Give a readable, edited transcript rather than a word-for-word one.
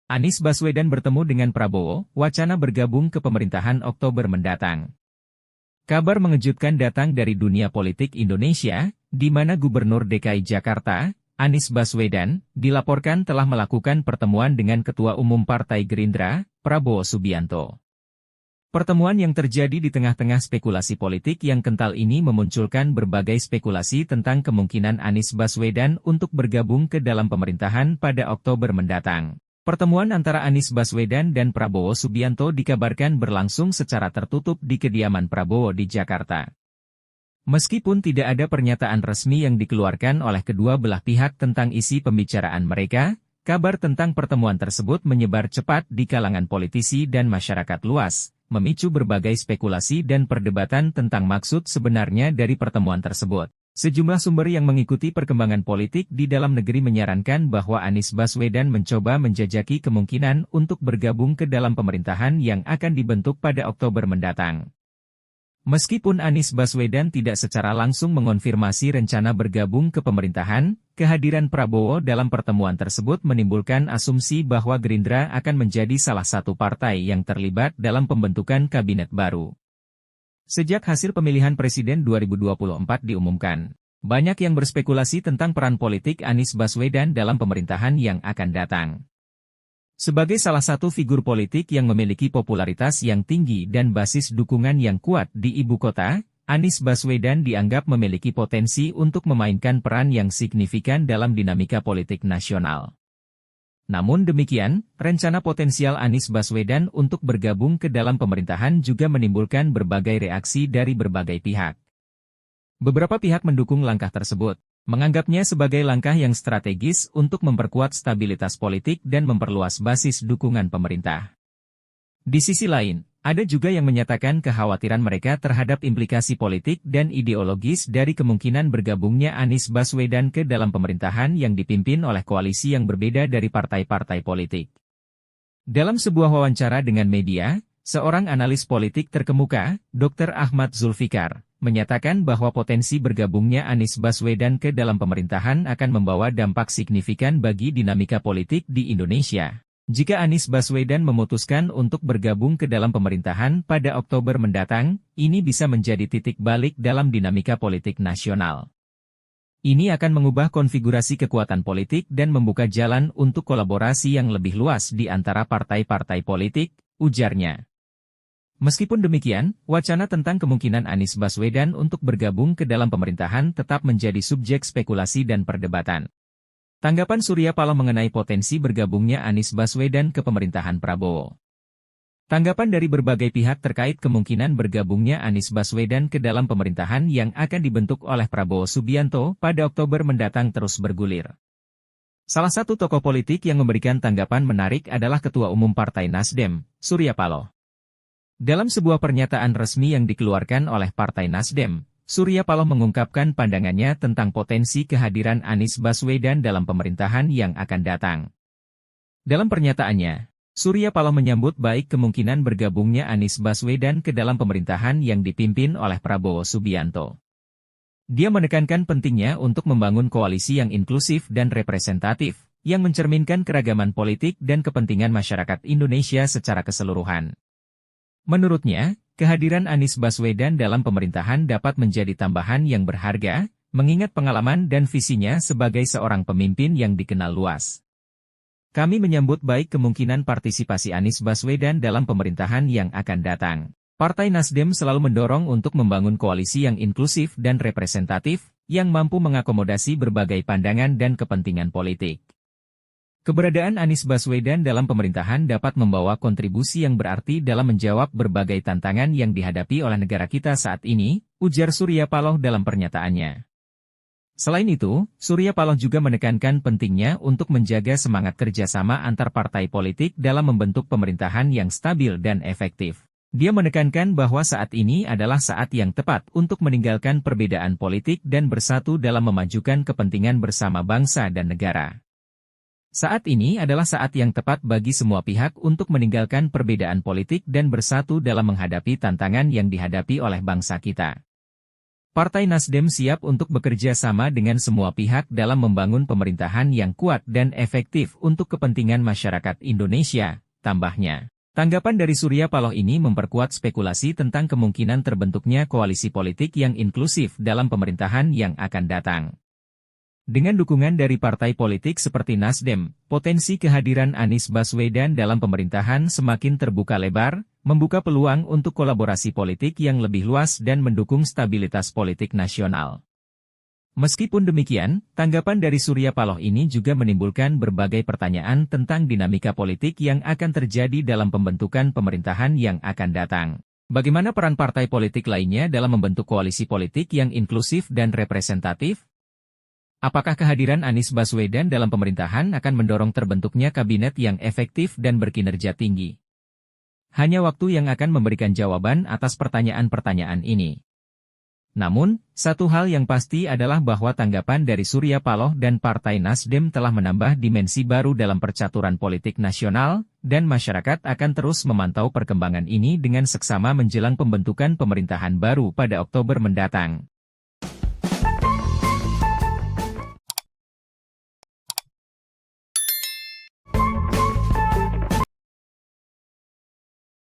Anies Baswedan bertemu dengan Prabowo, wacana bergabung ke pemerintahan Oktober mendatang. Kabar mengejutkan datang dari dunia politik Indonesia, di mana Gubernur DKI Jakarta, Anies Baswedan, dilaporkan telah melakukan pertemuan dengan Ketua Umum Partai Gerindra, Prabowo Subianto. Pertemuan yang terjadi di tengah-tengah spekulasi politik yang kental ini memunculkan berbagai spekulasi tentang kemungkinan Anies Baswedan untuk bergabung ke dalam pemerintahan pada Oktober mendatang. Pertemuan antara Anies Baswedan dan Prabowo Subianto dikabarkan berlangsung secara tertutup di kediaman Prabowo di Jakarta. Meskipun tidak ada pernyataan resmi yang dikeluarkan oleh kedua belah pihak tentang isi pembicaraan mereka, kabar tentang pertemuan tersebut menyebar cepat di kalangan politisi dan masyarakat luas, memicu berbagai spekulasi dan perdebatan tentang maksud sebenarnya dari pertemuan tersebut. Sejumlah sumber yang mengikuti perkembangan politik di dalam negeri menyarankan bahwa Anies Baswedan mencoba menjajaki kemungkinan untuk bergabung ke dalam pemerintahan yang akan dibentuk pada Oktober mendatang. Meskipun Anies Baswedan tidak secara langsung mengonfirmasi rencana bergabung ke pemerintahan, kehadiran Prabowo dalam pertemuan tersebut menimbulkan asumsi bahwa Gerindra akan menjadi salah satu partai yang terlibat dalam pembentukan kabinet baru. Sejak hasil pemilihan Presiden 2024 diumumkan, banyak yang berspekulasi tentang peran politik Anies Baswedan dalam pemerintahan yang akan datang. Sebagai salah satu figur politik yang memiliki popularitas yang tinggi dan basis dukungan yang kuat di ibu kota, Anies Baswedan dianggap memiliki potensi untuk memainkan peran yang signifikan dalam dinamika politik nasional. Namun demikian, rencana potensial Anies Baswedan untuk bergabung ke dalam pemerintahan juga menimbulkan berbagai reaksi dari berbagai pihak. Beberapa pihak mendukung langkah tersebut, menganggapnya sebagai langkah yang strategis untuk memperkuat stabilitas politik dan memperluas basis dukungan pemerintah. Di sisi lain, ada juga yang menyatakan kekhawatiran mereka terhadap implikasi politik dan ideologis dari kemungkinan bergabungnya Anies Baswedan ke dalam pemerintahan yang dipimpin oleh koalisi yang berbeda dari partai-partai politik. Dalam sebuah wawancara dengan media, seorang analis politik terkemuka, Dr. Ahmad Zulfikar, menyatakan bahwa potensi bergabungnya Anies Baswedan ke dalam pemerintahan akan membawa dampak signifikan bagi dinamika politik di Indonesia. Jika Anies Baswedan memutuskan untuk bergabung ke dalam pemerintahan pada Oktober mendatang, ini bisa menjadi titik balik dalam dinamika politik nasional. Ini akan mengubah konfigurasi kekuatan politik dan membuka jalan untuk kolaborasi yang lebih luas di antara partai-partai politik, ujarnya. Meskipun demikian, wacana tentang kemungkinan Anies Baswedan untuk bergabung ke dalam pemerintahan tetap menjadi subjek spekulasi dan perdebatan. Tanggapan Surya Paloh mengenai potensi bergabungnya Anies Baswedan ke pemerintahan Prabowo. Tanggapan dari berbagai pihak terkait kemungkinan bergabungnya Anies Baswedan ke dalam pemerintahan yang akan dibentuk oleh Prabowo Subianto pada Oktober mendatang terus bergulir. Salah satu tokoh politik yang memberikan tanggapan menarik adalah Ketua Umum Partai Nasdem, Surya Paloh. Dalam sebuah pernyataan resmi yang dikeluarkan oleh Partai Nasdem, Surya Paloh mengungkapkan pandangannya tentang potensi kehadiran Anies Baswedan dalam pemerintahan yang akan datang. Dalam pernyataannya, Surya Paloh menyambut baik kemungkinan bergabungnya Anies Baswedan ke dalam pemerintahan yang dipimpin oleh Prabowo Subianto. Dia menekankan pentingnya untuk membangun koalisi yang inklusif dan representatif, yang mencerminkan keragaman politik dan kepentingan masyarakat Indonesia secara keseluruhan. Menurutnya, kehadiran Anies Baswedan dalam pemerintahan dapat menjadi tambahan yang berharga, mengingat pengalaman dan visinya sebagai seorang pemimpin yang dikenal luas. Kami menyambut baik kemungkinan partisipasi Anies Baswedan dalam pemerintahan yang akan datang. Partai Nasdem selalu mendorong untuk membangun koalisi yang inklusif dan representatif, yang mampu mengakomodasi berbagai pandangan dan kepentingan politik. Keberadaan Anies Baswedan dalam pemerintahan dapat membawa kontribusi yang berarti dalam menjawab berbagai tantangan yang dihadapi oleh negara kita saat ini, ujar Surya Paloh dalam pernyataannya. Selain itu, Surya Paloh juga menekankan pentingnya untuk menjaga semangat kerjasama antar partai politik dalam membentuk pemerintahan yang stabil dan efektif. Dia menekankan bahwa saat ini adalah saat yang tepat untuk meninggalkan perbedaan politik dan bersatu dalam memajukan kepentingan bersama bangsa dan negara. Saat ini adalah saat yang tepat bagi semua pihak untuk meninggalkan perbedaan politik dan bersatu dalam menghadapi tantangan yang dihadapi oleh bangsa kita. Partai Nasdem siap untuk bekerja sama dengan semua pihak dalam membangun pemerintahan yang kuat dan efektif untuk kepentingan masyarakat Indonesia, tambahnya. Tanggapan dari Surya Paloh ini memperkuat spekulasi tentang kemungkinan terbentuknya koalisi politik yang inklusif dalam pemerintahan yang akan datang. Dengan dukungan dari partai politik seperti Nasdem, potensi kehadiran Anies Baswedan dalam pemerintahan semakin terbuka lebar, membuka peluang untuk kolaborasi politik yang lebih luas dan mendukung stabilitas politik nasional. Meskipun demikian, tanggapan dari Surya Paloh ini juga menimbulkan berbagai pertanyaan tentang dinamika politik yang akan terjadi dalam pembentukan pemerintahan yang akan datang. Bagaimana peran partai politik lainnya dalam membentuk koalisi politik yang inklusif dan representatif? Apakah kehadiran Anies Baswedan dalam pemerintahan akan mendorong terbentuknya kabinet yang efektif dan berkinerja tinggi? Hanya waktu yang akan memberikan jawaban atas pertanyaan-pertanyaan ini. Namun, satu hal yang pasti adalah bahwa tanggapan dari Surya Paloh dan Partai Nasdem telah menambah dimensi baru dalam percaturan politik nasional, dan masyarakat akan terus memantau perkembangan ini dengan seksama menjelang pembentukan pemerintahan baru pada Oktober mendatang.